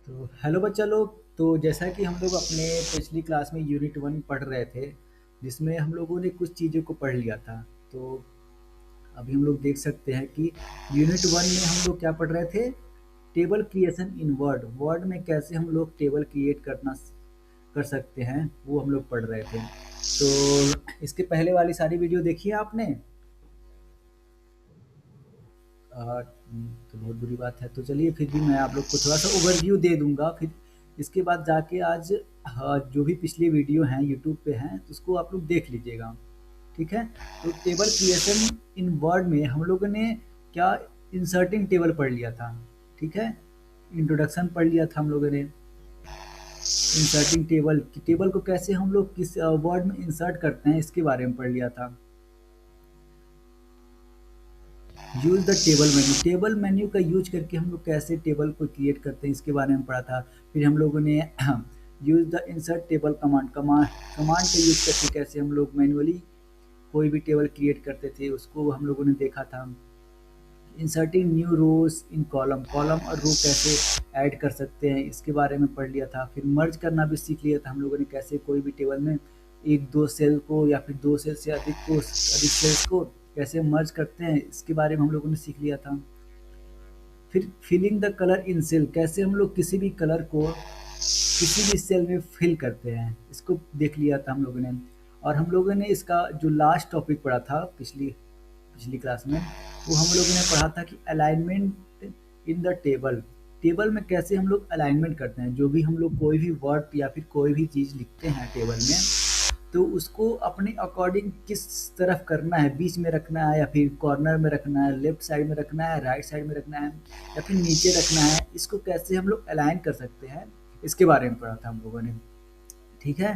तो हेलो बच्चा लोग। तो जैसा कि हम लोग अपने पिछली क्लास में यूनिट वन पढ़ रहे थे, जिसमें हम लोगों ने कुछ चीज़ों को पढ़ लिया था। तो अभी हम लोग देख सकते हैं कि यूनिट वन में हम लोग क्या पढ़ रहे थे। टेबल क्रिएशन इन वर्ड, वर्ड में कैसे हम लोग टेबल क्रिएट करना कर सकते हैं, वो हम लोग पढ़ रहे थे। तो इसके पहले वाली सारी वीडियो देखी है आपने? तो बहुत बुरी बात है। तो चलिए फिर भी मैं आप लोग को थोड़ा सा ओवरव्यू दे दूंगा, फिर इसके बाद जाके आज जो भी पिछली वीडियो हैं यूट्यूब पे हैं तो उसको आप लोग देख लीजिएगा। ठीक है। तो टेबल क्रिएशन इन वर्ड में हम लोगों ने क्या इंसर्टिंग टेबल पढ़ लिया था। ठीक है। इंट्रोडक्शन पढ़ लिया था हम लोगों ने। इंसर्टिंग टेबल, टेबल को कैसे हम लोग किस वर्ड में इंसर्ट करते हैं इसके बारे में पढ़ लिया था। Use the table menu, table menu का यूज करके हम लोग कैसे टेबल को क्रिएट करते हैं इसके बारे में पढ़ा था। फिर हम लोगों ने use the insert table command, command का यूज करके कैसे हम लोग मैन्युअली कोई भी टेबल क्रिएट करते थे उसको हम लोगों ने देखा था। Inserting new rows in column, column और रो कैसे ऐड कर सकते हैं इसके बारे में पढ़ लिया था। फिर मर्ज करना भी सीख लिया था हम लोगों ने, कैसे कोई भी टेबल में एक दो सेल को या फिर दो सेल से अधिक सेल्स को कैसे मर्ज करते हैं इसके बारे में हम लोगों ने सीख लिया था। फिर filling the colour in cell, कैसे हम लोग किसी भी कलर को किसी भी सेल में फिल करते हैं इसको देख लिया था हम लोगों ने। और हम लोगों ने इसका जो लास्ट टॉपिक पढ़ा था पिछली पिछली क्लास में, वो हम लोगों ने पढ़ा था कि alignment in the table, table में कैसे हम लोग अलाइनमेंट करते हैं। जो भी हम लोग कोई भी वर्ड या फिर कोई भी चीज़ लिखते हैं टेबल में, तो उसको अपने अकॉर्डिंग किस तरफ करना है, बीच में रखना है या फिर कॉर्नर में रखना है, लेफ्ट साइड में रखना है, राइट साइड में रखना है या फिर नीचे रखना है, इसको कैसे हम लोग अलाइन कर सकते हैं इसके बारे में पढ़ा था हम लोगों ने। ठीक है।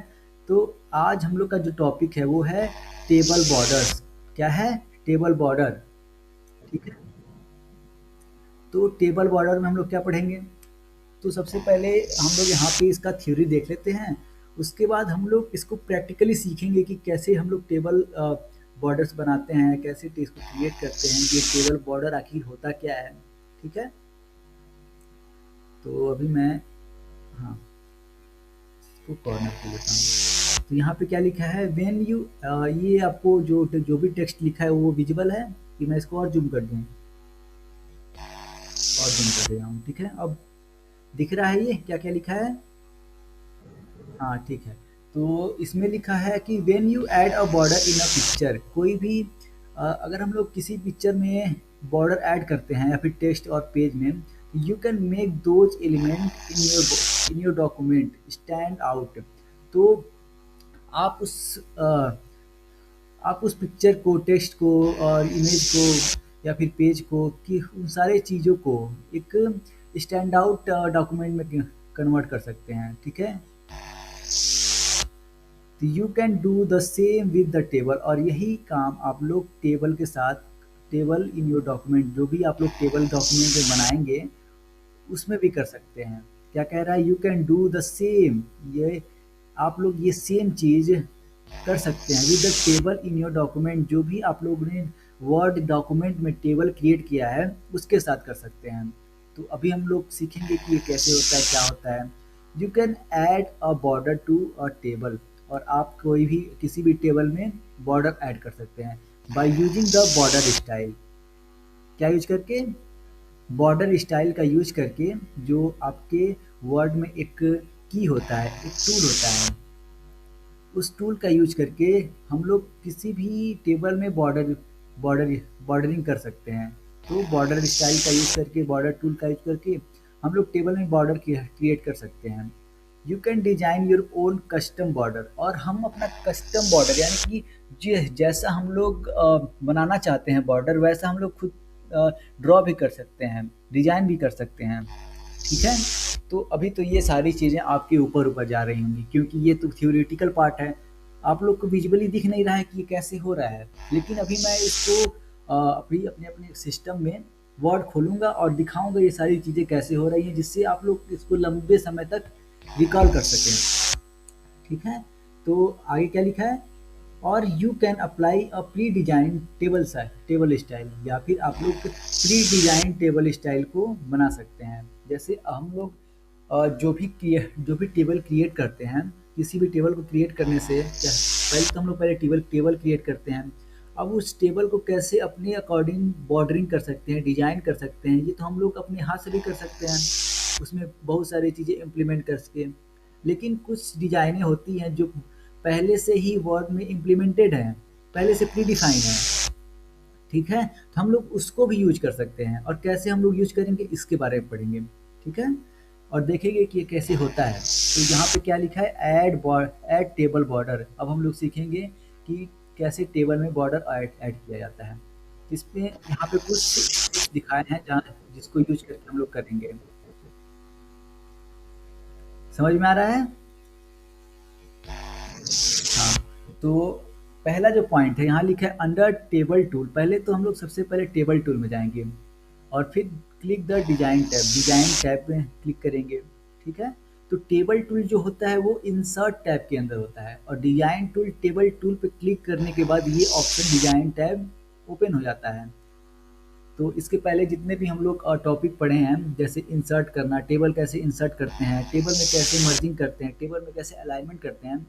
तो आज हम लोग का जो टॉपिक है वो है टेबल बॉर्डर्स। क्या है? Table border. ठीक है। तो टेबल बॉर्डर में हम लोग क्या पढ़ेंगे? तो सबसे पहले हम लोग यहाँ पे इसका थ्योरी देख लेते हैं। उसके बाद हम लोग इसको प्रैक्टिकली सीखेंगे कि कैसे हम लोग टेबल बॉर्डर्स बनाते हैं, कैसे इसको क्रिएट करते हैं, कि टेबल बॉर्डर आखिर होता क्या है। ठीक है। तो अभी मैं, हाँ, इसको कॉर्नर पे लेता हूँ। तो यहाँ पे क्या लिखा है, वेन यू, ये आपको जो जो भी टेक्स्ट लिखा है वो विजिबल है कि मैं इसको और जूम कर दूँ? और जूम कर दे रहा हूँ। ठीक है। अब दिख रहा है ये क्या क्या लिखा है? हाँ ठीक है। तो इसमें लिखा है कि when you add a border in a picture, कोई भी अगर हम लोग किसी पिक्चर में बॉर्डर ऐड करते हैं या फिर टेक्स्ट और पेज में, you can make those element in your document stand out. तो आप उस आप उस पिक्चर को, टेक्स्ट को और इमेज को या फिर पेज को, कि उन सारे चीज़ों को एक स्टैंड आउट डॉक्यूमेंट में कन्वर्ट कर सकते हैं। ठीक है। तो you can do the same with the table, और यही काम आप लोग टेबल के साथ, टेबल इन योर डॉक्यूमेंट, जो भी आप लोग टेबल डॉक्यूमेंट में बनाएंगे उसमें भी कर सकते हैं। क्या कह रहा है? You can do the same, ये आप लोग ये सेम चीज़ कर सकते हैं with the table in your document, जो भी आप लोग ने वर्ड डॉक्यूमेंट में टेबल क्रिएट किया है उसके साथ कर सकते हैं। तो अभी हम लोग सीखेंगे कि ये कैसे होता है, क्या होता है। You can add a border to a table, और आप कोई भी किसी भी टेबल में बॉर्डर ऐड कर सकते हैं by using the border style. क्या यूज करके? बॉर्डर स्टाइल का यूज करके, जो आपके वर्ड में एक की होता है, एक टूल होता है, उस टूल का यूज करके हम लोग किसी भी टेबल में बॉर्डर बॉर्डरिंग कर सकते हैं। तो बॉर्डर स्टाइल का यूज करके, बॉर्डर टूल का यूज करके हम लोग टेबल में बॉर्डर क्रिएट कर सकते हैं। You can design your own custom border, और हम अपना कस्टम बॉर्डर यानी कि जैसा हम लोग बनाना चाहते हैं बॉर्डर, वैसा हम लोग खुद ड्रॉ भी कर सकते हैं, डिजाइन भी कर सकते हैं। ठीक है। तो अभी तो ये सारी चीज़ें आपके ऊपर ऊपर जा रही होंगी, क्योंकि ये तो थ्योरेटिकल पार्ट है, आप लोग को विजुअली दिख नहीं रहा है कि ये कैसे हो रहा है। लेकिन अभी मैं इसको अभी अपने अपने सिस्टम में वर्ड खोलूँगा और दिखाऊँगा ये सारी चीज़ें कैसे हो रही हैं, जिससे आप लोग इसको लंबे समय तक रिकॉल कर सकें। ठीक है। तो आगे क्या लिखा है, और you can apply a pre design table style, या फिर आप लोग प्री डिजाइन टेबल स्टाइल को बना सकते हैं। जैसे हम लोग जो भी टेबल क्रिएट करते हैं, किसी भी टेबल को क्रिएट करने से क्या, पहले तो हम लोग पहले टेबल टेबल क्रिएट करते हैं। अब उस टेबल को कैसे अपने अकॉर्डिंग बॉर्डरिंग कर सकते हैं, डिजाइन कर सकते हैं, ये तो हम लोग अपने हाथ से भी कर सकते हैं। उसमें बहुत सारी चीज़ें इम्प्लीमेंट कर सके, लेकिन कुछ डिजाइनें होती हैं जो पहले से ही वर्ड में इम्प्लीमेंटेड हैं, पहले से प्री डिफाइन है। ठीक है, तो हम लोग उसको भी यूज कर सकते हैं, और कैसे हम लोग यूज करेंगे इसके बारे में पढ़ेंगे। ठीक है, और देखेंगे कि ये कैसे होता है। तो यहाँ पे क्या लिखा है, ऐड टेबल बॉर्डर। अब हम लोग सीखेंगे कि कैसे टेबल में बॉर्डर ऐड किया जाता है। इसमें यहाँ पे कुछ स्टेप्स दिखाए हैं जहाँ जिसको यूज करके हम लोग करेंगे। समझ में आ रहा है? हाँ, तो पहला जो पॉइंट है यहाँ लिखा है अंडर टेबल टूल। पहले तो हम लोग सबसे पहले टेबल टूल में जाएंगे, और फिर क्लिक द डिजाइन टैब में क्लिक करेंगे। ठीक है, तो टेबल टूल जो होता है वो इंसर्ट टैब के अंदर होता है, और डिजाइन टूल टेबल टूल पे क्लिक करने के बाद ये ऑप्शन डिजाइन टैब ओपन हो जाता है। तो इसके पहले जितने भी हम लोग टॉपिक पढ़े हैं, जैसे इंसर्ट करना, टेबल कैसे इंसर्ट करते हैं, टेबल में कैसे मर्जिंग करते हैं, टेबल में कैसे अलाइनमेंट करते हैं,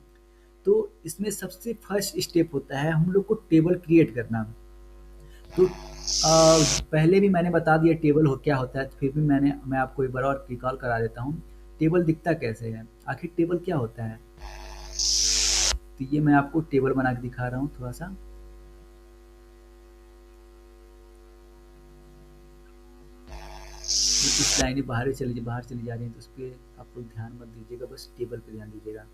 तो इसमें सबसे फर्स्ट स्टेप होता है हम लोग को टेबल क्रिएट करना। तो पहले भी मैंने बता दिया टेबल हो क्या होता है, तो फिर भी मैं आपको एक बार और रिकॉल करा देता हूँ। टेबल दिखता कैसे है, आखिर टेबल क्या होता है। तो ये मैं आपको टेबल बना के दिखा रहा हूँ थोड़ा सा। तो कुछ लाइनें बाहर चली जा रही हैं, तो उस पर आप लोग ध्यान मत दीजिएगा, बस टेबल पे ध्यान दीजिएगा।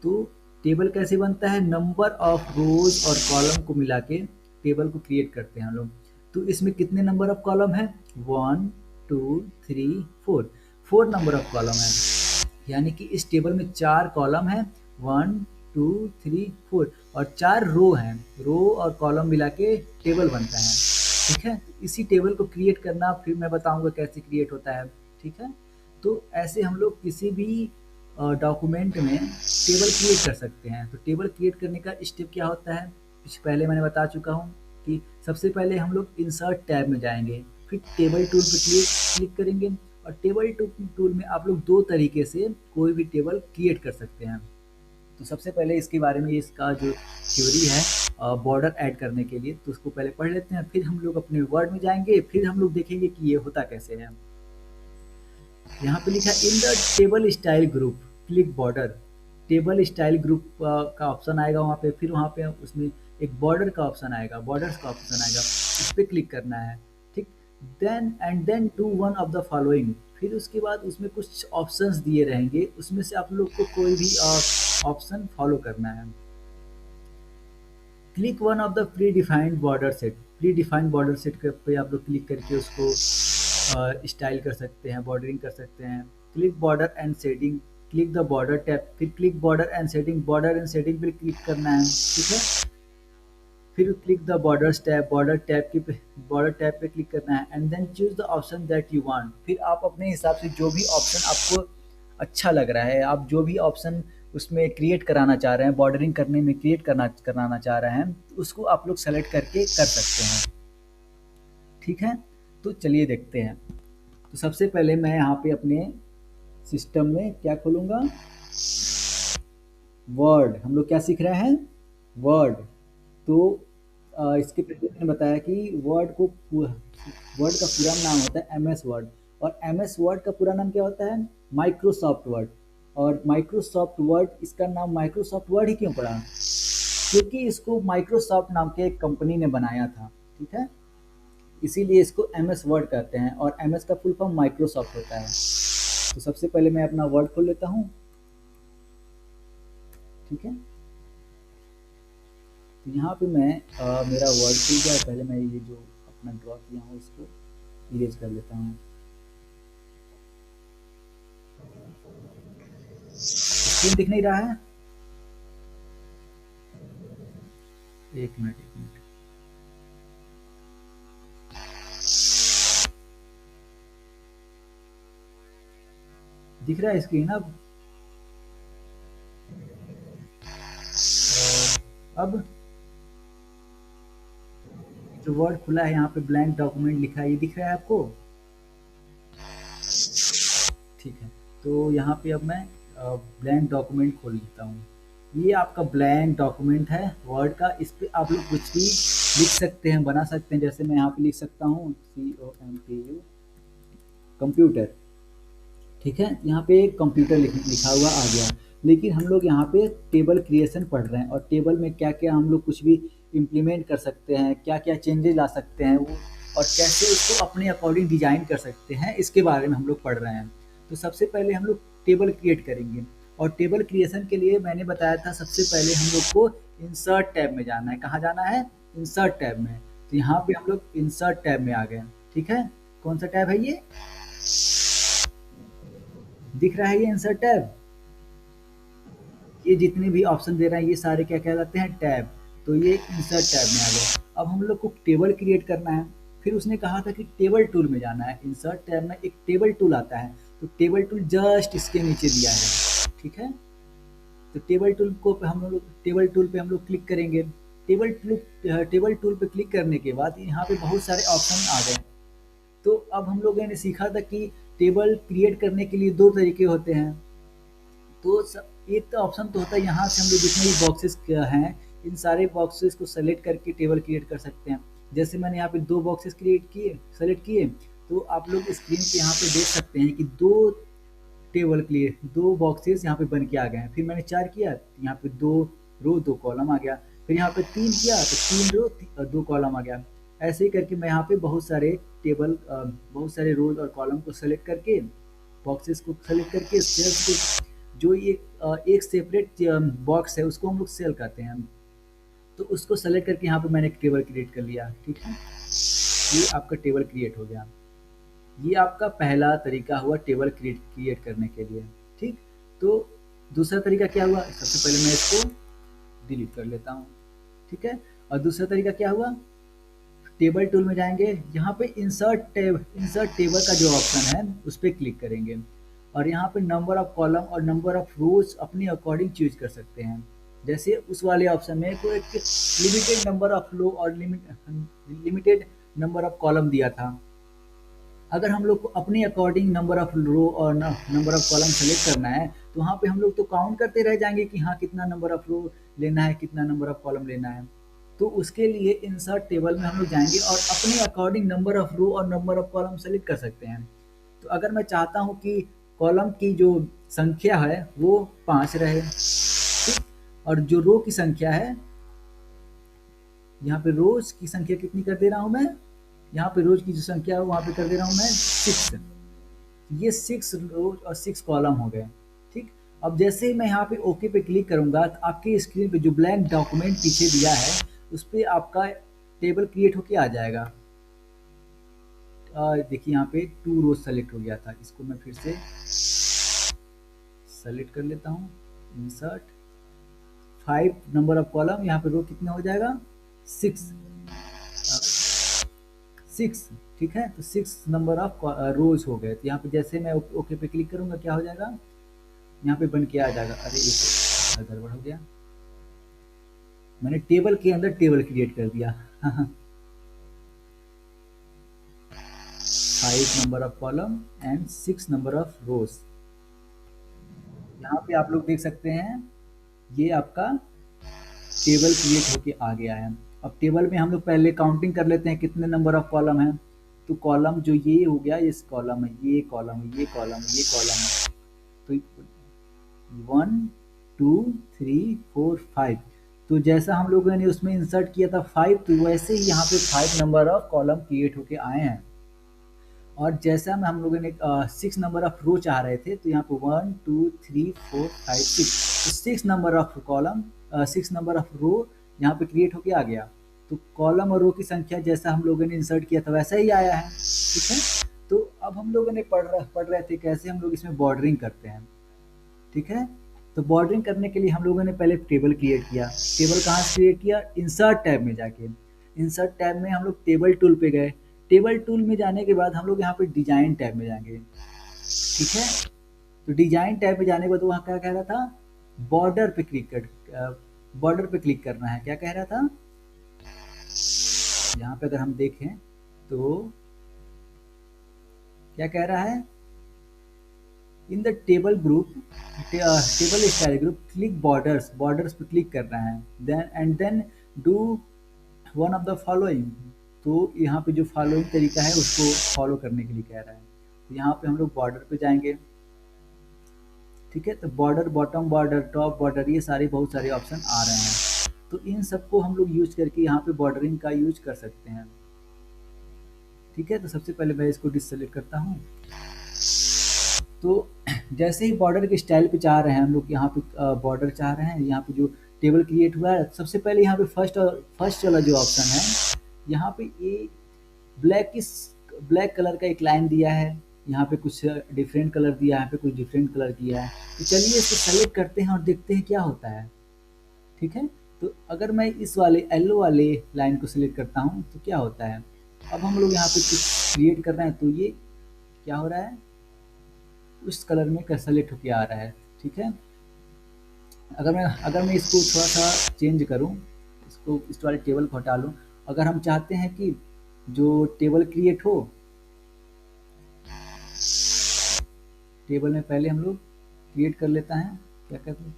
तो टेबल कैसे बनता है, नंबर ऑफ रोज और कॉलम को मिला के टेबल को क्रिएट करते हैं हम लोग। तो इसमें कितने नंबर ऑफ कॉलम है, 1 2 3 4, 4 नंबर ऑफ कॉलम है। यानी कि इस टेबल में 4 कॉलम है, 1 2 3 4, और 4 रो हैं। रो और कॉलम मिला के टेबल बनता है। ठीक है, इसी टेबल को क्रिएट करना फिर मैं बताऊंगा कैसे क्रिएट होता है। ठीक है, तो ऐसे हम लोग किसी भी डॉक्यूमेंट में टेबल क्रिएट कर सकते हैं। तो टेबल क्रिएट करने का स्टेप क्या होता है, पहले मैंने बता चुका हूँ कि सबसे पहले हम लोग इंसर्ट टैब में जाएंगे, फिर टेबल टूल पर क्लिक करेंगे, और टेबल टूल में आप लोग दो तरीके से कोई भी टेबल क्रिएट कर सकते हैं। तो सबसे पहले इसके बारे में, इसका जो थ्योरी है बॉर्डर ऐड करने के लिए, तो उसको पहले पढ़ लेते हैं, फिर हम लोग अपने वर्ड में जाएंगे, फिर हम लोग देखेंगे कि ये होता कैसे है। यहाँ पे लिखा है in the table style group click border. Table style group का ऑप्शन आएगा वहाँ पे, फिर वहाँ पे उसमें एक बॉर्डर का ऑप्शन आएगा, बॉर्डर्स का ऑप्शन आएगा, उस पर क्लिक करना है। ठीक, then do one of the following. फिर उसके बाद उसमें कुछ ऑप्शंस दिए रहेंगे, उसमें से आप लोग को कोई भी ऑप्शन फॉलो करना है। Click one of the pre defined border set. Pre defined border set पे आप लोग क्लिक करके उसको स्टाइल कर सकते हैं, बॉर्डरिंग कर सकते हैं। Click border and setting, click the border tab, फिर click border and setting, border and setting पे क्लिक करना है। ठीक है, फिर click the borders tab, border tab पे क्लिक करना है, and then choose the option that you want. फिर आप अपने हिसाब से जो भी ऑप्शन आपको अच्छा लग रहा है, आप जो भी ऑप्शन उसमें क्रिएट कराना चाह रहे हैं, बॉर्डरिंग करने में क्रिएट कराना चाह रहे हैं, तो उसको आप लोग सेलेक्ट करके कर सकते हैं। ठीक है, तो चलिए देखते हैं। तो सबसे पहले मैं यहाँ पे अपने सिस्टम में क्या खोलूँगा, वर्ड। हम लोग क्या सीख रहे हैं, वर्ड। तो इसके पहले मैंने बताया कि वर्ड का पूरा नाम होता है एम एस वर्ड, और एम एस वर्ड का पूरा नाम क्या होता है, माइक्रोसॉफ्ट वर्ड। और माइक्रोसॉफ्ट वर्ड, इसका नाम माइक्रोसॉफ्ट वर्ड ही क्यों पड़ा, क्योंकि इसको माइक्रोसॉफ्ट नाम के एक कंपनी ने बनाया था। ठीक है, इसीलिए इसको एम एस वर्ड कहते हैं, और एम एस का फुल फॉर्म माइक्रोसॉफ्ट होता है। तो सबसे पहले मैं अपना वर्ड खोल लेता हूँ। ठीक है, तो यहाँ पे मैं मेरा वर्ड खुल गया। पहले मैं ये जो अपना ड्रॉ किया हूँ इसको इरेज कर लेता हूँ। स्क्रीन दिख नहीं रहा है, एक मिनट। दिख रहा है स्क्रीन अब, अब जो वर्ड खुला है यहाँ पे ब्लैंक डॉक्यूमेंट लिखा है, ये दिख रहा है आपको। ठीक है, तो यहाँ पे अब मैं ब्लैंक डॉक्यूमेंट खोल लेता हूँ। ये आपका ब्लैंक डॉक्यूमेंट है वर्ड का, इस पे आप लोग कुछ भी लिख सकते हैं, बना सकते हैं। जैसे मैं यहाँ पे लिख सकता हूँ COMPU कंप्यूटर, ठीक है। यहाँ पे कंप्यूटर लिखा हुआ आ गया। लेकिन हम लोग यहाँ पे टेबल क्रिएशन पढ़ रहे हैं, और टेबल में क्या क्या हम लोग कुछ भी इम्प्लीमेंट कर सकते हैं, क्या क्या चेंजेस ला सकते हैं वो, और कैसे उसको अपने अकॉर्डिंग डिजाइन कर सकते हैं, इसके बारे में हम लोग पढ़ रहे हैं। तो सबसे पहले हम लोग टेबल क्रिएट करेंगे, और टेबल क्रिएशन के लिए मैंने बताया था सबसे पहले हम लोग को इंसर्ट टैब में जाना है। कहाँ जाना है? इंसर्ट टैब में। तो यहाँ पे हम लोग इंसर्ट टैब में आ गए, ठीक है। कौन सा टैब है ये? दिख रहा है ये इंसर्ट टैब? ये जितने भी ऑप्शन दे रहा है ये सारे क्या कहलाते हैं? टैब। तो ये इंसर्ट टैब में आ गया। अब हम लोग को टेबल क्रिएट करना है। फिर उसने कहा था कि टेबल टूल में जाना है। इंसर्ट टैब में एक टेबल टूल आता है, तो टेबल टूल जस्ट इसके नीचे दिया है, ठीक है। तो टेबल टूल पे हम लोग क्लिक करेंगे। टेबल टूल पे क्लिक करने के बाद यहाँ पे बहुत सारे ऑप्शन आ गए। तो अब हम लोगों ने सीखा था कि टेबल क्रिएट करने के लिए दो तरीके होते हैं। तो एक तो ऑप्शन तो होता है, यहाँ से हम लोग जितने भी बॉक्सेस हैं इन सारे बॉक्सेस को सेलेक्ट करके टेबल क्रिएट कर सकते हैं। जैसे मैंने यहाँ पे दो बॉक्सेस क्रिएट किए, सेलेक्ट किए, तो आप लोग स्क्रीन पे यहाँ पे देख सकते हैं कि दो बॉक्सेस यहाँ पे बन के आ गए हैं। फिर मैंने चार किया, यहाँ पे दो रो दो कॉलम आ गया। फिर यहाँ पे तीन किया तो तीन रो दो कॉलम आ गया। ऐसे ही करके मैं यहाँ पे बहुत सारे रोज और कॉलम को सेलेक्ट करके, बॉक्सेस को सेलेक्ट करके, सेल्स को, जो एक सेपरेट बॉक्स है उसको हम लोग सेल करते हैं, तो उसको सेलेक्ट करके यहाँ पे मैंने एक टेबल क्रिएट कर लिया, ठीक है। ये आपका टेबल क्रिएट हो गया। ये आपका पहला तरीका हुआ टेबल क्रिएट करने के लिए, ठीक। तो दूसरा तरीका क्या हुआ? सबसे पहले मैं इसको डिलीट कर लेता हूँ, ठीक है। और दूसरा तरीका क्या हुआ? टेबल टूल में जाएंगे, यहाँ पे इंसर्ट टेबल का जो ऑप्शन है उस पर क्लिक करेंगे, और यहाँ पे नंबर ऑफ कॉलम और नंबर ऑफ रोज अपने अकॉर्डिंग चूज कर सकते हैं। जैसे उस वाले ऑप्शन में कोई एक लिमिटेड नंबर ऑफ रो और लिमिटेड नंबर ऑफ कॉलम दिया था। अगर हम लोग को अपने अकॉर्डिंग नंबर ऑफ रो और नंबर ऑफ कॉलम सेलेक्ट करना है, तो वहाँ पे हम लोग तो काउंट करते रह जाएंगे कि हाँ कितना नंबर ऑफ रो लेना है, कितना नंबर ऑफ कॉलम लेना है। तो उसके लिए इंसर्ट टेबल में हम लोग जाएंगे और अपने अकॉर्डिंग नंबर ऑफ रो और नंबर ऑफ कॉलम सेलेक्ट कर सकते हैं। तो अगर मैं चाहता हूँ कि कॉलम की जो संख्या है वो 5 रहे, ठीक, और जो रो की संख्या है, यहाँ पे रोज की संख्या कितनी कर दे रहा हूँ मैं? यहाँ पे रोज की जो संख्या है वहाँ पे कर दे रहा हूँ मैं 6। ये 6 रोज और 6 कॉलम हो गए, ठीक। अब जैसे ही मैं यहाँ पे ओके पे क्लिक करूंगा तो आपकी स्क्रीन पे जो ब्लैंक डॉक्यूमेंट पीछे दिया है उस पर आपका टेबल क्रिएट होके आ जाएगा। देखिए यहाँ पे 2 रोज सेलेक्ट हो गया था, इसको मैं फिर से सेलेक्ट कर लेता हूँ। इंसर्ट 5 नंबर ऑफ कॉलम, यहाँ पे रो कितना हो जाएगा? 6, 6, ठीक है। तो 6 नंबर ऑफ रोज हो गए। तो यहाँ पे जैसे मैं ओके पे क्लिक करूंगा क्या हो जाएगा? यहाँ पे बन के आ जाएगा। अरे ये गड़बड़ हो गया, मैंने टेबल के अंदर टेबल क्रिएट कर दिया। 5 number of column and 6 number of रोज। यहाँ पे आप लोग देख सकते हैं ये आपका टेबल क्रिएट होके आ गया है। अब टेबल में हम लोग पहले काउंटिंग कर लेते हैं कितने नंबर ऑफ कॉलम है। तो कॉलम जो ये हो गया, इस कॉलम है, ये कॉलम है, ये कॉलम है, ये कॉलम है। तो 1 2 3 4 5। तो जैसा हम लोगों ने उसमें इंसर्ट किया था 5, तो वैसे ही यहाँ पे 5 नंबर ऑफ कॉलम क्रिएट होके आए हैं। और जैसा में हम लोगों ने 6 नंबर ऑफ रो चाह रहे थे, तो यहाँ पे 1 2 3 4 5 6, तो 6 number of column, 6 number of row यहाँ पे क्रिएट होके आ गया। तो कॉलम और रो की संख्या जैसा हम लोगों ने इंसर्ट किया था वैसा ही आया है, ठीक है। तो अब हम लोगों ने पढ़ रहे थे कैसे हम लोग इसमें बॉर्डरिंग करते हैं, ठीक है। तो बॉर्डरिंग करने के लिए हम लोगों ने पहले टेबल क्रिएट किया। टेबल कहाँ से क्रिएट किया? इंसर्ट टैब में जाके। इंसर्ट टैब में हम लोग टेबल टूल पे गए। टेबल टूल में जाने के बाद हम लोग यहाँ पे डिजाइन टैब में जाएंगे, ठीक है। तो डिजाइन टैब में जाने के बाद वहाँ क्या कह रहा था? बॉर्डर पे बॉर्डर पे क्लिक करना है। क्या कह रहा था? यहाँ पे अगर हम देखें तो क्या कह रहा है? In the table group, table style group, click borders, borders पे क्लिक करना है, then do one of the following. तो यहाँ पे जो फॉलोइंग तरीका है उसको फॉलो करने के लिए कह रहा है। तो यहाँ पे हम लोग बॉर्डर पे जाएंगे, ठीक है। तो border, bottom border, top border, ये सारे बहुत सारे ऑप्शन आ रहे हैं। तो इन सबको हम लोग यूज करके यहाँ पे बॉर्डरिंग का यूज कर सकते हैं, ठीक है। तो सबसे पहले मैं इसको डिससेलेक्ट करता हूँ। तो जैसे ही बॉर्डर के स्टाइल पे चाह रहे हैं हम लोग, यहाँ पे बॉर्डर चाह रहे हैं, यहाँ पे जो टेबल क्रिएट हुआ है, सबसे पहले यहाँ पे फर्स्ट वाला जो ऑप्शन है, यहाँ पे ये ब्लैक कलर का एक लाइन दिया है, यहाँ पे कुछ डिफरेंट कलर दिया है, यहाँ पे कुछ डिफरेंट कलर दिया है। तो चलिए इसको सेलेक्ट करते हैं और देखते हैं क्या होता है, ठीक है। तो अगर मैं इस वाले येलो वाले लाइन को सिलेक्ट करता हूँ तो क्या होता है, अब हम लोग यहाँ पे कुछ क्रिएट कर रहे हैं, तो ये क्या हो रहा है, उस कलर में सेलेक्ट होके आ रहा है, ठीक है। अगर मैं इसको थोड़ा सा चेंज करूँ, इसको इस वाले टेबल को हटा लूँ, अगर हम चाहते हैं कि जो टेबल क्रिएट हो, टेबल में पहले हम लोग क्रिएट कर लेता है, क्या करते हैं,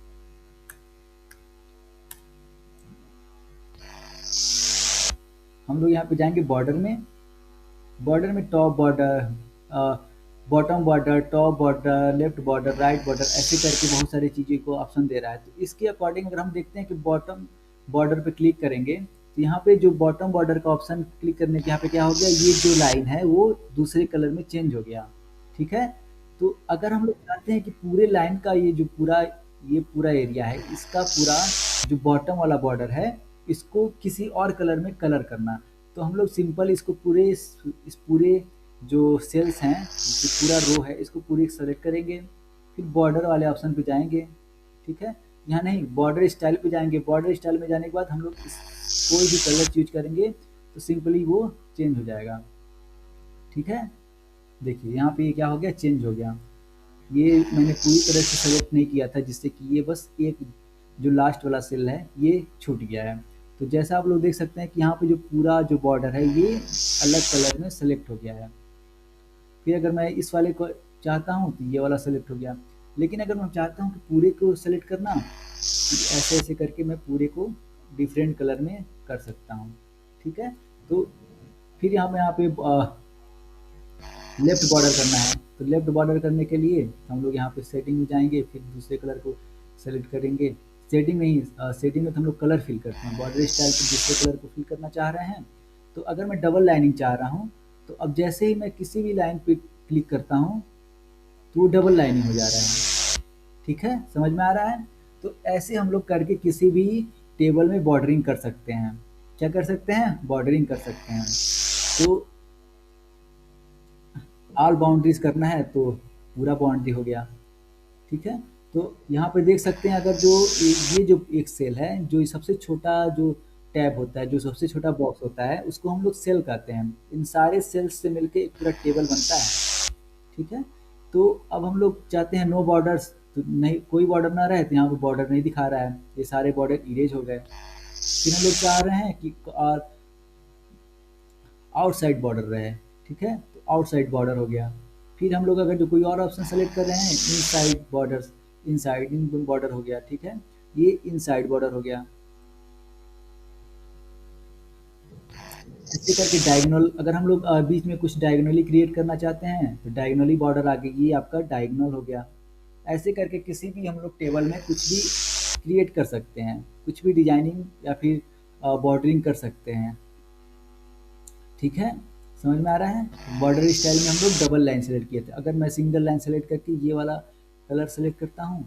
हम लोग यहाँ पे जाएंगे बॉर्डर में, बॉर्डर में top border, bottom border, top border, left border, right border, ऐसे करके बहुत सारी चीज़ें को ऑप्शन दे रहा है। तो इसके अकॉर्डिंग अगर हम देखते हैं कि बॉटम बॉर्डर पे क्लिक करेंगे, तो यहाँ पे जो बॉटम बॉर्डर का ऑप्शन क्लिक करने के यहाँ पे क्या हो गया, ये जो लाइन है वो दूसरे कलर में चेंज हो गया, ठीक है। तो अगर हम लोग चाहते हैं कि पूरे लाइन का ये पूरा एरिया है, इसका पूरा जो बॉटम वाला बॉर्डर है, इसको किसी और कलर में कलर करना, तो हम लोग सिंपल इसको इस पूरे जो सेल्स हैं, जो पूरा रो है, इसको पूरी सेलेक्ट करेंगे, फिर बॉर्डर वाले ऑप्शन पे जाएंगे, ठीक है। यहाँ नहीं, बॉर्डर स्टाइल पे जाएंगे, बॉर्डर स्टाइल में जाने के बाद हम लोग कोई भी कलर चूज करेंगे तो सिंपली वो चेंज हो जाएगा, ठीक है। देखिए यहाँ पे ये क्या हो गया, चेंज हो गया। ये मैंने पूरी तरह से सेलेक्ट नहीं किया था, जिससे कि ये बस एक जो लास्ट वाला सेल है ये छूट गया है। तो जैसा आप लोग देख सकते हैं कि यहाँ पे जो पूरा जो बॉर्डर है ये अलग कलर में सेलेक्ट हो गया है। फिर अगर मैं इस वाले को चाहता हूँ तो ये वाला सेलेक्ट हो गया, लेकिन अगर मैं चाहता हूँ कि पूरे को सेलेक्ट करना, तो ऐसे ऐसे करके मैं पूरे को डिफरेंट कलर में कर सकता हूँ, ठीक है। तो फिर यहाँ पे लेफ्ट बॉर्डर करना है, तो लेफ्ट बॉर्डर करने के लिए हम लोग यहाँ पे सेटिंग में जाएंगे, फिर दूसरे कलर को सेलेक्ट करेंगे। सेटिंग नहीं, सेटिंग में तो हम लोग कलर फिल करते हैं, बॉर्डर स्टाइल पे दूसरे कलर को फिल करना चाह रहे हैं। तो अगर मैं डबल लाइनिंग चाह रहा हूँ, तो अब जैसे ही मैं किसी भी लाइन पे क्लिक करता हूँ तो वो डबल लाइनिंग हो जा रहा है, ठीक है, समझ में आ रहा है। तो ऐसे हम लोग करके किसी भी टेबल में बॉर्डरिंग कर सकते हैं, क्या कर सकते हैं, बॉर्डरिंग कर सकते हैं। तो ऑल बाउंड्रीज करना है तो पूरा बाउंड्री हो गया, ठीक है। तो यहाँ पे देख सकते हैं, अगर ये जो एक सेल है, जो सबसे छोटा जो टैब होता है, जो सबसे छोटा बॉक्स होता है, उसको हम लोग सेल कहते हैं। इन सारे सेल्स से मिलके एक पूरा टेबल बनता है, ठीक है। तो अब हम लोग चाहते हैं नो बॉर्डर्स, तो नहीं, कोई बॉर्डर ना रहे, तो यहाँ पे बॉर्डर नहीं दिखा रहा है, ये सारे बॉर्डर इरेज हो गए। फिर हम लोग चाह रहे हैं कि आउटसाइड बॉर्डर रहे, ठीक है, तो आउटसाइड बॉर्डर हो गया। फिर हम लोग अगर जो कोई और ऑप्शन सेलेक्ट कर रहे हैं, inside borders, inside in border हो गया, ठीक है, ये इनसाइड बॉर्डर हो गया। ऐसे करके डायगोनल, अगर हम लोग बीच में कुछ डायगोनली क्रिएट करना चाहते हैं तो डायगोनली बॉर्डर आ गई, ये आपका डायगोनल हो गया। ऐसे करके किसी भी हम लोग टेबल में कुछ भी क्रिएट कर सकते हैं, कुछ भी डिजाइनिंग या फिर बॉर्डरिंग कर सकते हैं, ठीक है, समझ में आ रहा है। बॉर्डर स्टाइल में हम लोग डबल लाइन सेलेक्ट किए थे, अगर मैं सिंगल लाइन सेलेक्ट करके ये वाला कलर सेलेक्ट करता हूँ,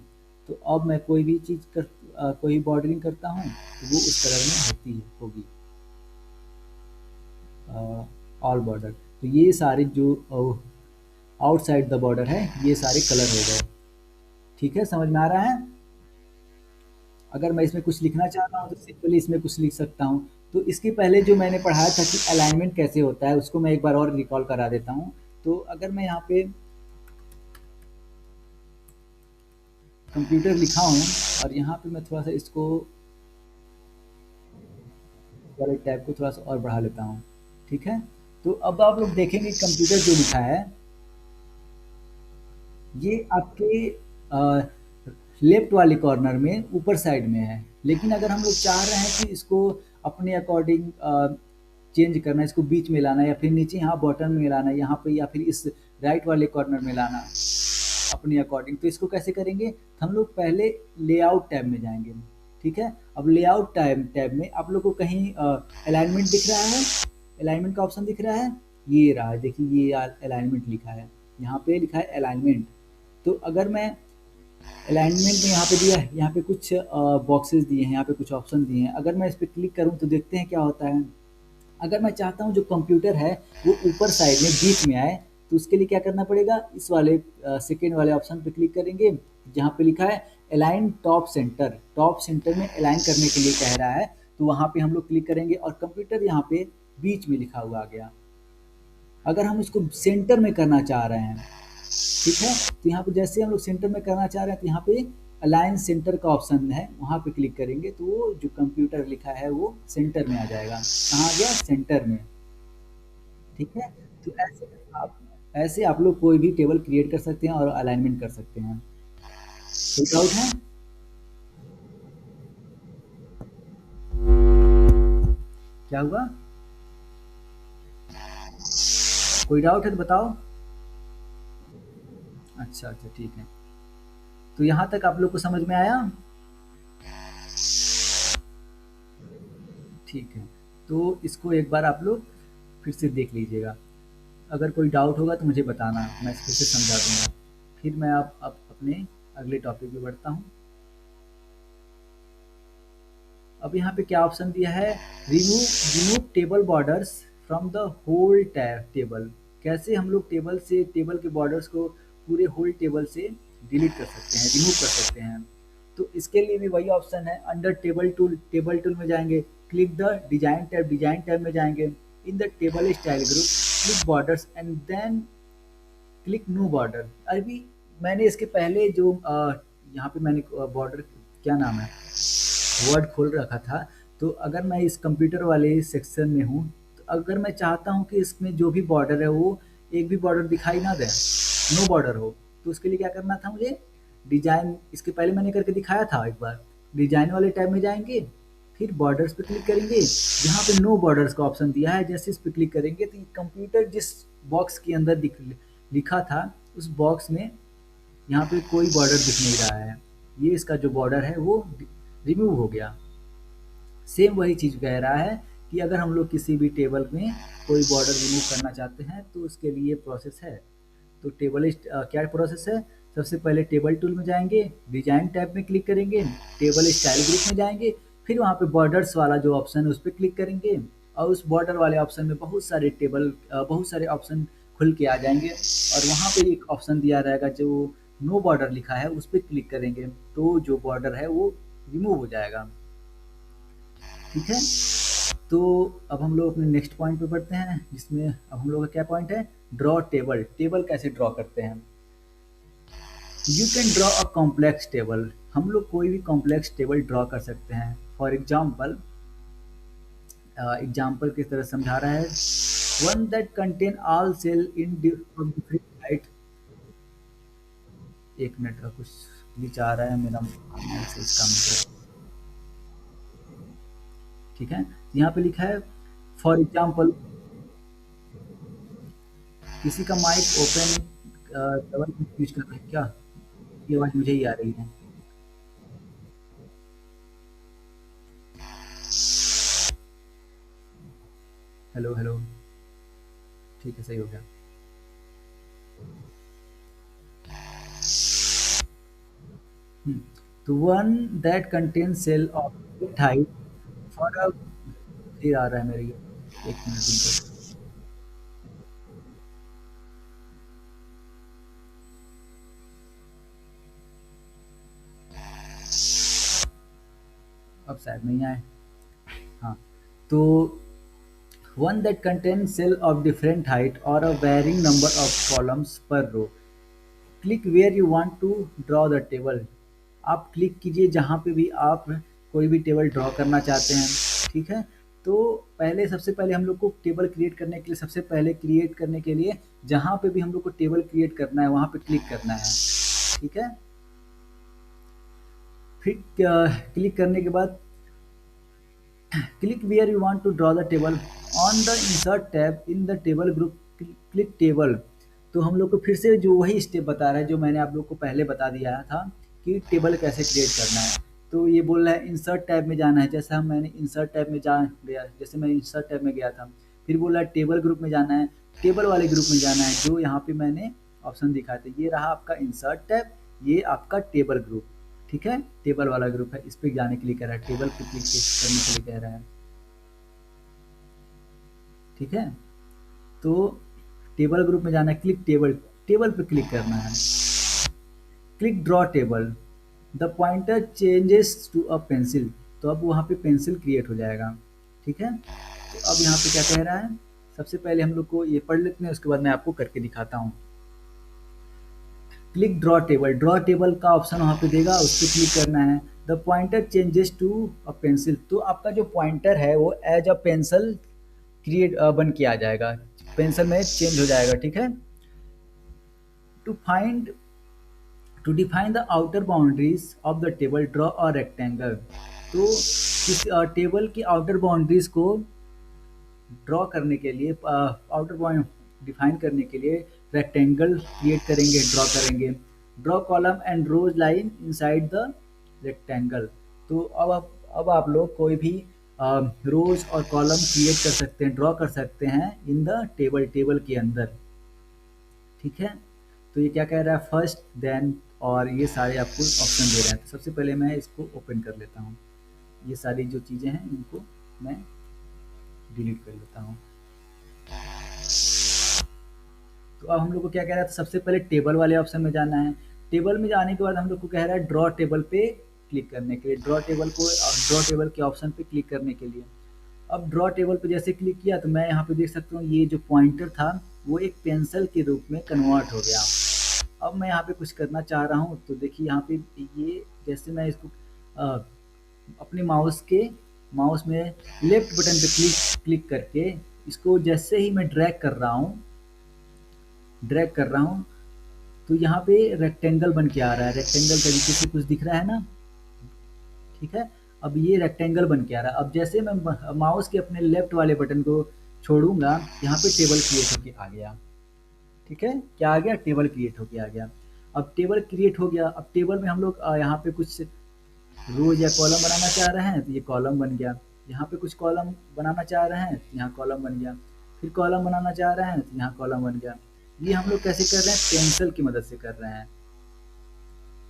तो अब मैं कोई भी चीज़ कोई बॉर्डरिंग करता हूँ तो वो उस कलर में होगी ऑल बॉर्डर। तो ये सारे जो आउटसाइड द बॉर्डर है, ये सारे कलर हो गए, ठीक है, समझ में आ रहा है। अगर मैं इसमें कुछ लिखना चाहता हूँ तो सिंपली इसमें कुछ लिख सकता हूँ। तो इसके पहले जो मैंने पढ़ाया था कि अलाइनमेंट कैसे होता है, उसको मैं एक बार और रिकॉल करा देता हूँ। तो अगर मैं यहाँ पे कंप्यूटर लिखा हूँ और यहाँ पे मैं थोड़ा सा इसको वाले टैब को थोड़ा सा और बढ़ा लेता हूँ, ठीक है। तो अब आप लोग देखेंगे कंप्यूटर जो लिखा है, ये आपके लेफ्ट वाले कॉर्नर में ऊपर साइड में है। लेकिन अगर हम लोग चाह रहे हैं कि इसको अपने अकॉर्डिंग चेंज करना है, इसको बीच में लाना है या फिर नीचे यहाँ बॉटम में लाना है यहाँ पे, या फिर इस राइट वाले कॉर्नर में लाना अपने अकॉर्डिंग, तो इसको कैसे करेंगे? तो हम लोग पहले लेआउट टैब में जाएंगे। ठीक है, अब लेआउट टैब टैब में आप लोग को कहीं अलाइनमेंट दिख रहा है? अलाइनमेंट का ऑप्शन दिख रहा है? ये रहा, देखिए ये अलाइनमेंट लिखा है, यहाँ पे लिखा है अलाइनमेंट। तो अगर मैं अलाइनमेंट में यहाँ पे दिया है, यहाँ पे कुछ बॉक्सेस दिए हैं, यहाँ पे कुछ ऑप्शन दिए हैं, अगर मैं इस पर क्लिक करूँ तो देखते हैं क्या होता है। अगर मैं चाहता हूँ जो कंप्यूटर है वो ऊपर साइड में बीच में आए, तो उसके लिए क्या करना पड़ेगा? इस वाले सेकेंड वाले ऑप्शन पे क्लिक करेंगे, जहाँ पे लिखा है align top centre. Top centre में अलाइन करने के लिए कह रहा है, तो वहाँ पे हम लोग क्लिक करेंगे और कंप्यूटर यहाँ पे बीच में लिखा हुआ आ गया। अगर हम इसको सेंटर में करना चाह रहे हैं, ठीक है, तो यहाँ पे जैसे हम लोग सेंटर में करना चाह रहे हैं तो यहाँ पे अलाइन सेंटर का ऑप्शन है, वहाँ पे क्लिक करेंगे तो वो जो कंप्यूटर लिखा है वो सेंटर में आ जाएगा। कहाँ आ गया? सेंटर में। ठीक है, तो ऐसे आप लोग कोई भी टेबल क्रिएट कर सकते हैं और अलाइनमेंट कर सकते हैं। कोई डाउट है? क्या हुआ? कोई डाउट है तो बताओ। अच्छा अच्छा, ठीक है। तो यहाँ तक आप लोग को समझ में आया? ठीक है, तो इसको एक बार आप लोग फिर से देख लीजिएगा। अगर कोई डाउट होगा तो मुझे बताना, मैं फिर से समझा दूंगा। फिर मैं आप अपने अगले टॉपिक पे बढ़ता हूँ। अब यहाँ पे क्या ऑप्शन दिया है? Remove remove table borders from the whole table. कैसे हम लोग टेबल से, टेबल के बॉर्डर्स को पूरे होल टेबल से डिलीट कर सकते हैं, रिमूव कर सकते हैं? तो इसके लिए भी वही ऑप्शन है, अंडर टेबल टूल में जाएंगे, क्लिक द डिजाइन टैब में जाएंगे, in the table style group click borders and then click no border. अभी मैंने इसके पहले जो यहाँ पे मैंने बॉर्डर, क्या नाम है, वर्ड खोल रखा था। तो अगर मैं इस कंप्यूटर वाले सेक्शन में हूँ, तो अगर मैं चाहता हूँ कि इसमें जो भी बॉर्डर है वो एक भी बॉर्डर दिखाई ना दे, नो बॉर्डर हो, तो उसके लिए क्या करना था मुझे? डिजाइन, इसके पहले मैंने करके दिखाया था एक बार। डिजाइन वाले टैब में जाएंगे, फिर बॉर्डर्स पे क्लिक करेंगे, जहाँ पे नो बॉर्डर्स का ऑप्शन दिया है, जैसे इस पे क्लिक करेंगे तो ये कंप्यूटर जिस बॉक्स के अंदर लिखा था उस बॉक्स में यहाँ पे कोई बॉर्डर दिख नहीं रहा है। ये इसका जो बॉर्डर है वो रिमूव हो गया। सेम वही चीज़ कह रहा है कि अगर हम लोग किसी भी टेबल में कोई बॉर्डर रिमूव करना चाहते हैं तो उसके लिए प्रोसेस है। तो क्या प्रोसेस है? सबसे पहले टेबल टूल में जाएंगे, डिजाइन टैब में क्लिक करेंगे, टेबल स्टाइल ग्रुप में जाएंगे, फिर वहाँ पे बॉर्डर्स वाला जो ऑप्शन है उस पर क्लिक करेंगे, और उस बॉर्डर वाले ऑप्शन में बहुत सारे ऑप्शन खुल के आ जाएंगे, और वहाँ पे एक ऑप्शन दिया रहेगा जो नो बॉर्डर लिखा है, उस पर क्लिक करेंगे तो जो बॉर्डर है वो रिमूव हो जाएगा। ठीक है, तो अब हम लोग अपने नेक्स्ट पॉइंट पे बढ़ते हैं, जिसमें अब हम लोग का क्या पॉइंट है? Draw table. टेबल कैसे ड्रॉ करते हैं? You can draw a complex table. हम लोग कोई भी कॉम्प्लेक्स टेबल ड्रॉ कर सकते हैं। फॉर एग्जाम्पल, एग्जाम्पल किस तरह समझा रहा है? One that contain all cell in different height. एक मिनट का कुछ ग्लिच आ रहा है मेरा मैसेज का, मतलब। ठीक है, यहाँ पे लिखा है फॉर एग्जाम्पल, किसी का माइक ओपन डबल यूज कर रहा है क्या? ये आवाज़ मुझे ही आ रही है। हेलो हेलो, ठीक है, सही हो गया। हम्म, तो one that contain cell of height for a, ये आ रहा है मेरे लिए, एक मिनट रुको। अब शायद नहीं आए। हाँ, तो one that contain cell of different height और a varying number of columns per row, click where you want to draw the table. आप क्लिक कीजिए जहाँ पे भी आप कोई भी टेबल ड्रॉ करना चाहते हैं। ठीक है, तो सबसे पहले हम लोग को टेबल क्रिएट करने के लिए, सबसे पहले क्रिएट करने के लिए जहाँ पे भी हम लोग को टेबल क्रिएट करना है वहाँ पे क्लिक करना है। ठीक है। फिर क्लिक करने के बाद click where you want to draw the table on the insert tab in the table group, click table। तो हम लोग को फिर से जो वही स्टेप बता रहा है जो मैंने आप लोग को पहले बता दिया था कि टेबल कैसे क्रिएट करना है। तो ये बोल रहा है इंसर्ट टैब में जाना है, जैसे हम मैंने इंसर्ट टैब में जा गया, जैसे मैं इंसर्ट टैब में गया था। फिर बोल रहा है टेबल ग्रुप में जाना है, टेबल वाले ग्रुप में जाना है जो यहाँ पे मैंने ऑप्शन दिखाए थे। ये रहा आपका इंसर्ट टैब, ये आपका टेबल ग्रुप, ठीक है। टेबल वाला ग्रुप है, इस पे जाने के लिए कह रहा है, टेबल पे क्लिक करने के लिए कह रहा है, ठीक है। तो टेबल ग्रुप में जाना है, क्लिक टेबल, टेबल पे क्लिक करना है, click draw table, the pointer changes to a pencil. तो अब वहाँ पे पेंसिल क्रिएट हो जाएगा, ठीक है। तो अब यहाँ पे क्या कह रहा है, सबसे पहले हम लोग को ये पढ़ लेते हैं, उसके बाद मैं आपको करके दिखाता हूँ। क्लिक ड्रॉ टेबल का ऑप्शन वहाँ पे देगा, उस पर क्लिक करना है। The pointer changes to a pencil, तो आपका जो पॉइंटर है वो एज अ पेंसिल क्रिएट बन के आ जाएगा, पेंसिल में चेंज हो जाएगा, ठीक है। To find to define the outer boundaries of the table draw a rectangle. तो इस टेबल की आउटर बाउंड्रीज को ड्रॉ करने के लिए, आउटर पॉइंट डिफाइन करने के लिए रेक्टेंगल क्रिएट करेंगे, ड्रॉ करेंगे। Draw column and rows line inside the rectangle. तो अब आप लोग कोई भी रोज और कॉलम क्रिएट कर सकते हैं, ड्रॉ कर सकते हैं इन द टेबल के अंदर, ठीक है। तो ये क्या कह रहा है, फर्स्ट देन, और ये सारे आपको ऑप्शन दे रहे हैं। तो सबसे पहले मैं इसको ओपन कर लेता हूँ, ये सारी जो चीज़ें हैं इनको मैं डिलीट कर लेता हूँ। तो अब हम लोग को क्या कह रहा है, सबसे पहले टेबल वाले ऑप्शन में जाना है। टेबल में जाने के बाद हम लोग को कह रहा है ड्रॉ टेबल पे क्लिक करने के लिए, ड्रॉ टेबल के ऑप्शन पे क्लिक करने के लिए। अब ड्रॉ टेबल पे जैसे क्लिक किया तो मैं यहाँ पे देख सकता हूँ ये जो पॉइंटर था वो एक पेंसिल के रूप में कन्वर्ट हो गया। अब मैं यहाँ पे कुछ करना चाह रहा हूँ, तो देखिए यहाँ पे ये जैसे मैं इसको अपने माउस में लेफ्ट बटन पे क्लिक करके इसको जैसे ही मैं ड्रैग कर रहा हूँ तो यहाँ पे रेक्टेंगल बन के आ रहा है, रेक्टेंगल तरीके से कुछ दिख रहा है ना, ठीक है। अब ये रेक्टेंगल बन के आ रहा है। अब जैसे मैं माउस के अपने लेफ्ट वाले बटन को छोड़ूंगा, यहाँ पे टेबल क्रिएट होके आ गया, ठीक है। क्या आ गया, टेबल क्रिएट होके आ गया। अब टेबल क्रिएट हो गया। अब टेबल में हम लोग यहाँ पे कुछ रोज या कॉलम बनाना चाह रहे हैं तो ये कॉलम बन गया। यहाँ पे कुछ कॉलम बनाना चाह रहे हैं तो यहाँ कॉलम बन गया। फिर कॉलम बनाना चाह रहे हैं तो यहाँ कॉलम बन गया। ये हम लोग कैसे कर रहे हैं, पेंसिल की मदद से कर रहे हैं,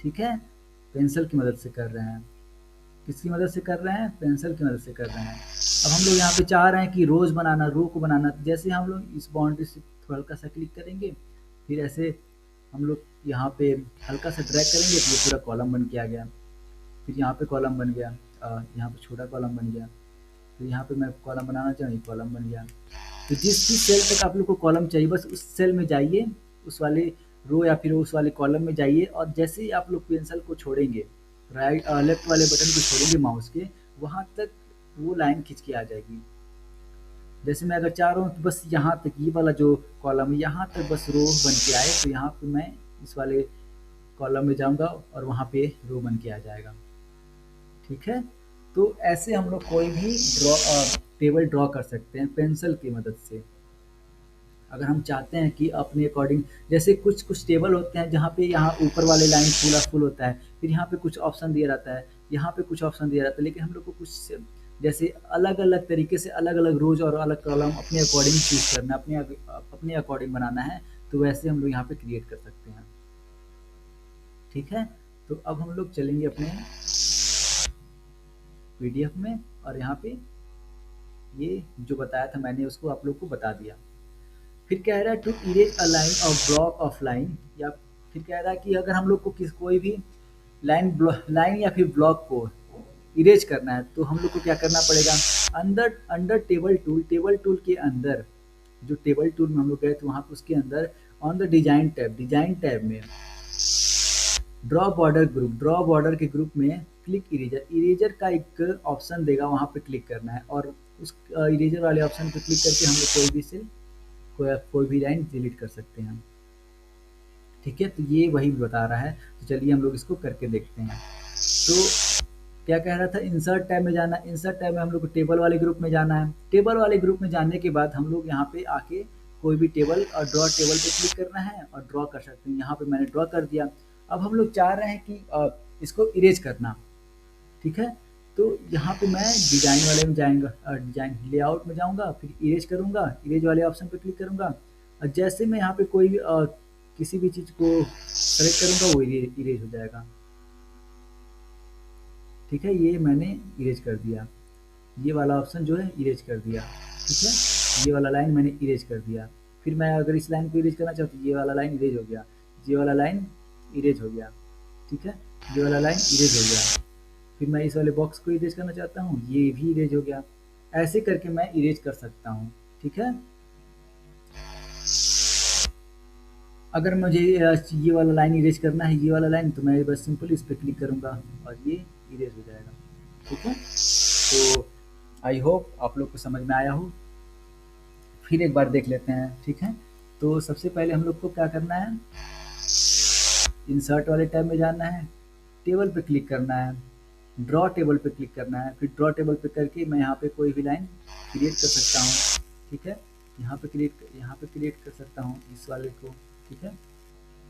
ठीक है। पेंसिल की मदद से कर रहे हैं, किसकी मदद से कर रहे हैं, पेंसिल की मदद से कर रहे हैं। अब हम लोग यहाँ पे चाह रहे हैं कि रोज बनाना, रो को बनाना, तो जैसे हम लोग इस बाउंड्री से थोड़ा हल्का सा क्लिक करेंगे, फिर ऐसे हम लोग यहाँ पे हल्का सा ड्रैग करेंगे तो ये पूरा कॉलम बन के आ गया। फिर यहाँ पे कॉलम बन गया, यहाँ पे छोटा कॉलम बन गया। फिर यहाँ पे मैं कॉलम बनाना चाहूँ, ये कॉलम बन गया। तो जिस भी सेल तक आप लोग को कॉलम चाहिए बस उस सेल में जाइए, उस वाले रो या फिर उस वाले कॉलम में जाइए, और जैसे ही आप लोग पेंसिल को छोड़ेंगे, लेफ्ट वाले बटन को छोड़ेंगे माउस के, वहाँ तक वो लाइन खींच के आ जाएगी। जैसे मैं अगर चाह रहा हूँ कि बस यहाँ तक ये वाला जो कॉलम है यहाँ तक बस रो बन के आए, तो यहाँ पे मैं इस वाले कॉलम में जाऊँगा और वहाँ पे रो बन के आ जाएगा, ठीक है। तो ऐसे हम लोग कोई भी टेबल ड्रॉ कर सकते हैं पेंसिल की मदद से। अगर हम चाहते हैं कि अपने अकॉर्डिंग, जैसे कुछ कुछ टेबल होते हैं जहाँ पे यहाँ ऊपर वाले लाइन पूरा फुल होता है, फिर यहाँ पे कुछ ऑप्शन दिया रहता है, यहाँ पे कुछ ऑप्शन दिया रहता है, लेकिन हम लोग को कुछ जैसे अलग अलग तरीके से अलग अलग रोज और अलग कॉलम अपने अकॉर्डिंग चूज करना, अपने अकॉर्डिंग बनाना है, तो वैसे हम लोग यहाँ पे क्रिएट कर सकते हैं, ठीक है। तो अब हम लोग चलेंगे अपने पीडीएफ में, और यहाँ पे ये जो बताया था मैंने उसको आप लोग को बता दिया। फिर कह रहा है to erase a line of block of line, या फिर कह रहा है कि अगर हम लोग को कोई भी लाइन या फिर ब्लॉक को इरेज करना है तो हम लोग को क्या करना पड़ेगा, अंदर अंडर टेबल टूल के अंदर, जो टेबल टूल में हम लोग गए थे वहाँ पे उसके अंदर ऑन द डिजाइन टैब में ड्रॉ बॉर्डर के ग्रुप में क्लिक इरेजर का एक ऑप्शन देगा, वहाँ पे क्लिक करना है, और उस इरेजर वाले ऑप्शन पे क्लिक करके हम लोग कोई भी लाइन डिलीट कर सकते हैं, ठीक है, तो ये वही बता रहा है। तो चलिए हम लोग इसको करके देखते हैं। तो क्या कह रहा था, इंसर्ट टैब में जाना है। इंसर्ट टैब में हम लोग को टेबल वाले ग्रुप में जाना है। टेबल वाले ग्रुप में जाने के बाद हम लोग यहाँ पे आके कोई भी टेबल और ड्रॉ टेबल पे क्लिक करना है और ड्रॉ कर सकते हैं। यहाँ पे मैंने ड्रॉ कर दिया। अब हम लोग चाह रहे हैं कि इसको इरेज करना। ठीक है, तो यहाँ पे मैं डिजाइन वाले में जाएंगा, डिजाइन लेआउट में जाऊंगा, फिर इरेज करूंगा, इरेज वाले ऑप्शन पे क्लिक करूंगा और जैसे मैं यहाँ पे कोई भी किसी भी चीज़ को सेलेक्ट करूंगा वो इरेज हो जाएगा। ठीक है, ये मैंने इरेज कर दिया। ये वाला ऑप्शन जो है इरेज कर दिया। ठीक है, ये वाला लाइन मैंने इरेज कर दिया। फिर मैं अगर इस लाइन को इरेज करना चाहता हूँ, ये वाला लाइन इरेज हो गया, ये वाला लाइन इरेज हो गया। ठीक है, ये वाला लाइन इरेज हो गया। फिर मैं इस वाले बॉक्स को इरेज करना चाहता हूँ, ये भी इरेज हो गया। ऐसे करके मैं इरेज कर सकता हूँ। ठीक है, अगर मुझे ये वाला लाइन इरेज करना है, ये वाला लाइन, तो मैं बस सिंपल इस पर क्लिक करूँगा और ये इरेज हो जाएगा। ठीक है, तो आई होप आप लोग को समझ में आया हो। फिर एक बार देख लेते हैं। ठीक है, तो सबसे पहले हम लोग को क्या करना है, इंसर्ट वाले टैब में जाना है, टेबल पे क्लिक करना है, ड्रॉ टेबल पे क्लिक करना है। फिर ड्रॉ टेबल पे करके मैं यहाँ पे कोई भी लाइन क्रिएट कर सकता हूँ। ठीक है, यहाँ पे क्रिएट कर सकता हूँ इस वाले को। ठीक है,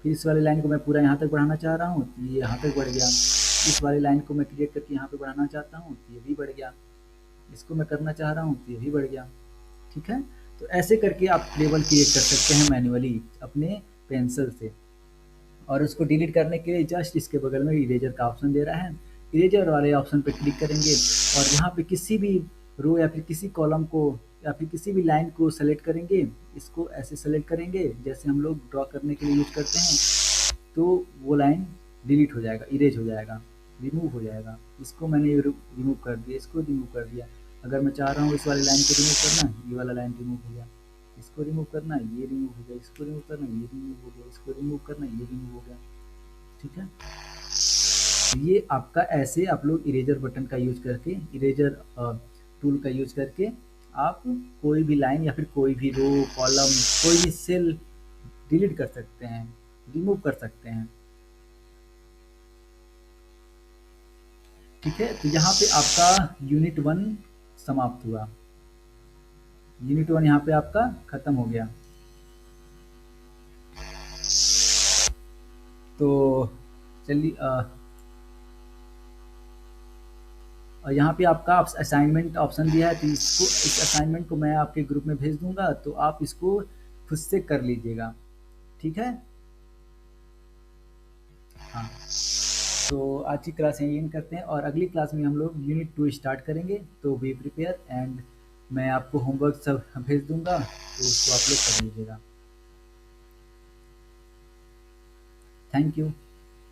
फिर इस वाले लाइन को मैं पूरा यहाँ तक बढ़ाना चाह रहा हूँ, तो ये यहाँ तक बढ़ गया। इस वाली लाइन को मैं क्रिएट करके यहाँ पे बढ़ाना चाहता हूँ, तो ये भी बढ़ गया। इसको मैं करना चाह रहा हूँ, तो ये भी बढ़ गया। ठीक है, तो ऐसे करके आप टेबल क्रिएट कर सकते हैं मैन्युअली अपने पेंसिल से। और उसको डिलीट करने के लिए जस्ट इसके बगल में इरेजर का ऑप्शन दे रहा है। इरेजर वाले ऑप्शन पे क्लिक करेंगे और यहाँ पे किसी भी रो या फिर किसी कॉलम को या फिर किसी भी लाइन को सेलेक्ट करेंगे। इसको ऐसे सेलेक्ट करेंगे जैसे हम लोग ड्रॉ करने के लिए यूज करते हैं, तो वो लाइन डिलीट हो जाएगा, इरेज हो जाएगा, रिमूव हो जाएगा। इसको मैंने रिमूव कर दिया, इसको रिमूव कर दिया। अगर मैं चाह रहा हूँ इस वाले लाइन को रिमूव करना, ये वाला लाइन रिमूव हो गया। इसको रिमूव करना, ये रिमूव हो गया। इसको रिमूव करना, ये रिमूव हो गया। इसको रिमूव करना, ये रिमूव हो गया। ठीक है, तो ये आपका ऐसे आप लोग इरेजर बटन का यूज करके, इरेजर टूल का यूज करके आप कोई भी लाइन या फिर कोई भी रो, कॉलम, कोई भी सेल डिलीट कर सकते हैं, रिमूव कर सकते हैं। ठीक है, तो यहाँ पे आपका यूनिट 1 समाप्त हुआ। यूनिट 1 यहाँ पे आपका खत्म हो गया। तो चलिए और यहाँ पे आपका असाइनमेंट ऑप्शन दिया है, तो इसको, इस असाइनमेंट को मैं आपके ग्रुप में भेज दूंगा, तो आप इसको खुद से कर लीजिएगा। ठीक है, हाँ, तो आज की क्लास यहीं एंड करते हैं और अगली क्लास में हम लोग यूनिट 2 स्टार्ट करेंगे। तो बी प्रिपेयर एंड मैं आपको होमवर्क सब भेज दूंगा, तो उसको आप लोग कर लीजिएगा। Thank you.